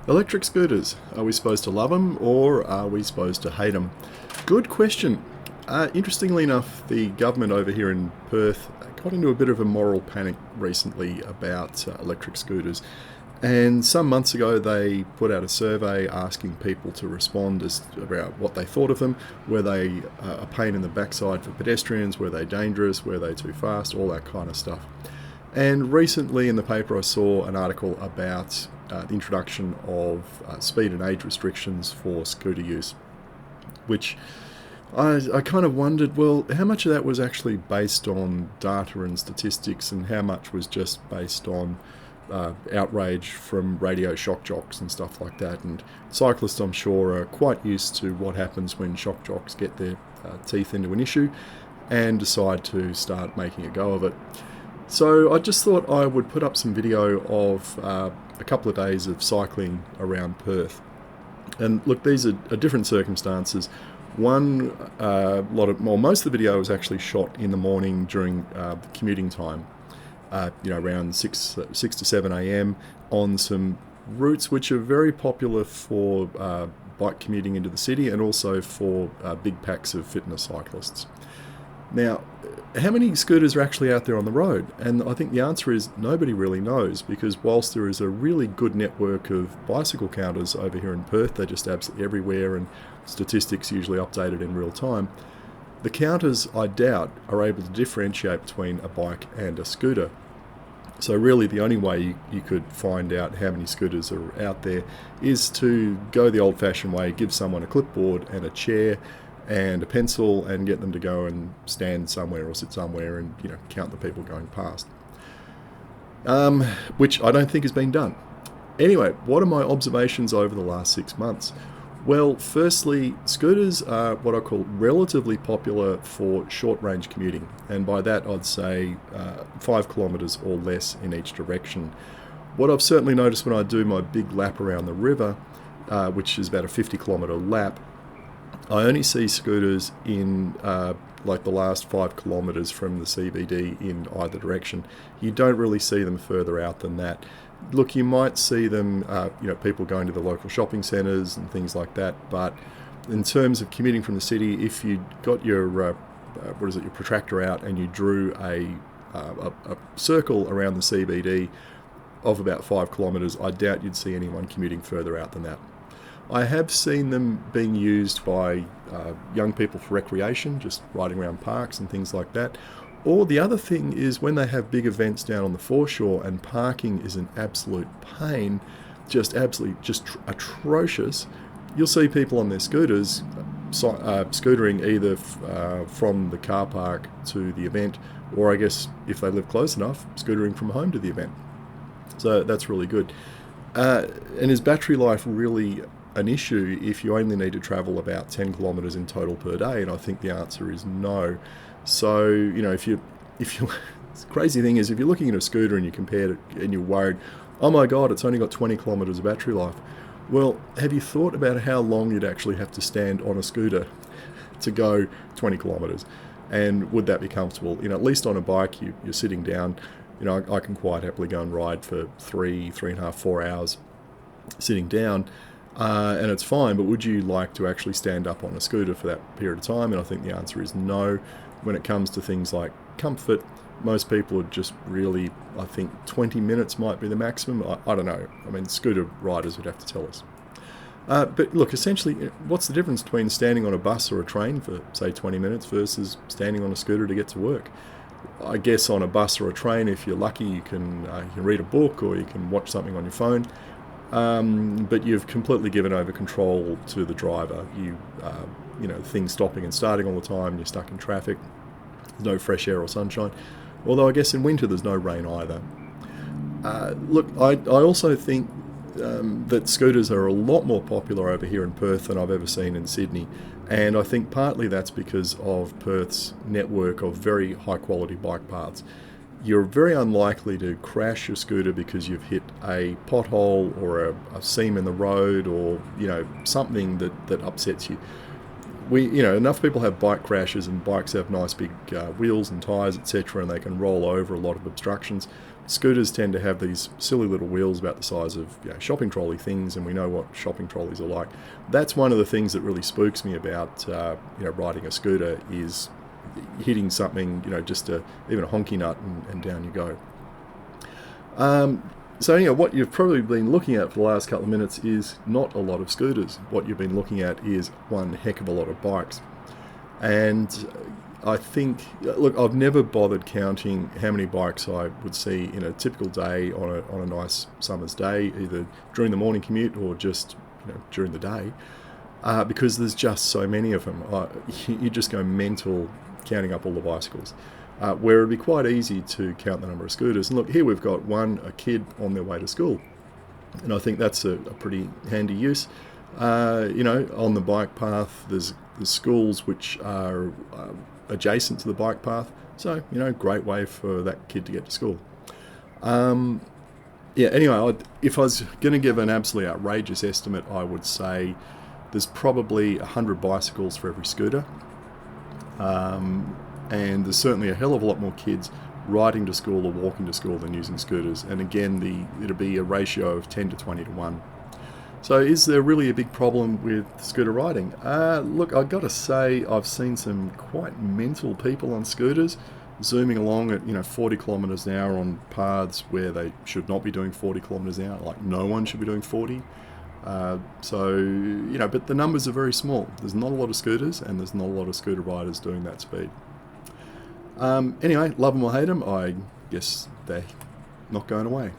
Electric scooters, are we supposed to love them or are we supposed to hate them? Good question. Interestingly enough, the government over here in Perth got into a bit of a moral panic recently about electric scooters. And some months ago, they put out a survey asking people to respond about what they thought of them. Were they a pain in the backside for pedestrians? Were they dangerous? Were they too fast? All that kind of stuff. And recently in the paper I saw an article about the introduction of speed and age restrictions for scooter use, which I kind of wondered, well, how much of that was actually based on data and statistics and how much was just based on outrage from radio shock jocks and stuff like that. And cyclists, I'm sure, are quite used to what happens when shock jocks get their teeth into an issue and decide to start making a go of it. So I just thought I would put up some video of a couple of days of cycling around Perth. And look, these are different circumstances. Most of the video was actually shot in the morning during the commuting time, around 6 to 7 a.m. on some routes which are very popular for bike commuting into the city and also for big packs of fitness cyclists. Now, how many scooters are actually out there on the road? And I think the answer is nobody really knows, because whilst there is a really good network of bicycle counters over here in Perth, they're just absolutely everywhere and statistics usually updated in real time, the counters, I doubt, are able to differentiate between a bike and a scooter. So really the only way you could find out how many scooters are out there is to go the old-fashioned way, give someone a clipboard and a chair and a pencil and get them to go and stand somewhere or sit somewhere and count the people going past, which I don't think has been done. Anyway, what are my observations over the last 6 months? Well, firstly, scooters are what I call relatively popular for short-range commuting, and by that I'd say 5 kilometres or less in each direction. What I've certainly noticed when I do my big lap around the river, which is about a 50-kilometre lap, I only see scooters in like the last 5 kilometres from the CBD in either direction. You don't really see them further out than that. Look, you might see them, people going to the local shopping centres and things like that, but in terms of commuting from the city, if you got your protractor out and you drew a circle around the CBD of about 5 kilometres, I doubt you'd see anyone commuting further out than that. I have seen them being used by young people for recreation, just riding around parks and things like that. Or the other thing is when they have big events down on the foreshore and parking is an absolute pain, just atrocious, you'll see people on their scooters scootering either from the car park to the event, or I guess if they live close enough, scootering from home to the event. So that's really good. And is battery life really an issue if you only need to travel about 10 kilometres in total per day? And I think the answer is no. So, if you the crazy thing is, if you're looking at a scooter and you compare it and you're worried, oh my God, it's only got 20 kilometres of battery life. Well, have you thought about how long you'd actually have to stand on a scooter to go 20 kilometres? And would that be comfortable? At least on a bike, you're sitting down. I can quite happily go and ride for 3.5, 4 hours sitting down. And it's fine, but would you like to actually stand up on a scooter for that period of time? And I think the answer is no. When it comes to things like comfort, most people are just really, I think 20 minutes might be the maximum. I don't know. I mean, scooter riders would have to tell us. But look, essentially, what's the difference between standing on a bus or a train for, say, 20 minutes versus standing on a scooter to get to work? I guess on a bus or a train, if you're lucky, you can read a book or you can watch something on your phone. But you've completely given over control to the driver. Things stopping and starting all the time, you're stuck in traffic, there's no fresh air or sunshine. Although I guess in winter there's no rain either. Look, I also think that scooters are a lot more popular over here in Perth than I've ever seen in Sydney. And I think partly that's because of Perth's network of very high quality bike paths. You're very unlikely to crash your scooter because you've hit a pothole or a seam in the road or something that upsets you. Enough people have bike crashes, and bikes have nice big wheels and tyres, etc., and they can roll over a lot of obstructions. scooters tend to have these silly little wheels about the size of shopping trolley things, and we know what shopping trolleys are like. That's one of the things that really spooks me about riding a scooter, is hitting something, just even a honky nut, and down you go. So what you've probably been looking at for the last couple of minutes is not a lot of scooters. What you've been looking at is one heck of a lot of bikes. And I think, look, I've never bothered counting how many bikes I would see in a typical day on a nice summer's day, either during the morning commute or just during the day, because there's just so many of them. You just go mental counting up all the bicycles. Where it'd be quite easy to count the number of scooters. And look, here we've got a kid on their way to school. And I think that's a pretty handy use. On the bike path, there's schools which are adjacent to the bike path. So, great way for that kid to get to school. Anyway, if I was going to give an absolutely outrageous estimate, I would say there's probably 100 bicycles for every scooter. And there's certainly a hell of a lot more kids riding to school or walking to school than using scooters. And again, it'll be a ratio of 10 to 20 to 1. So is there really a big problem with scooter riding? Look, I've got to say, I've seen some quite mental people on scooters zooming along at 40 kilometres an hour on paths where they should not be doing 40 kilometres an hour. Like, no one should be doing 40. But the numbers are very small. There's not a lot of scooters, and there's not a lot of scooter riders doing that speed. Anyway, love them or hate them, I guess they're not going away.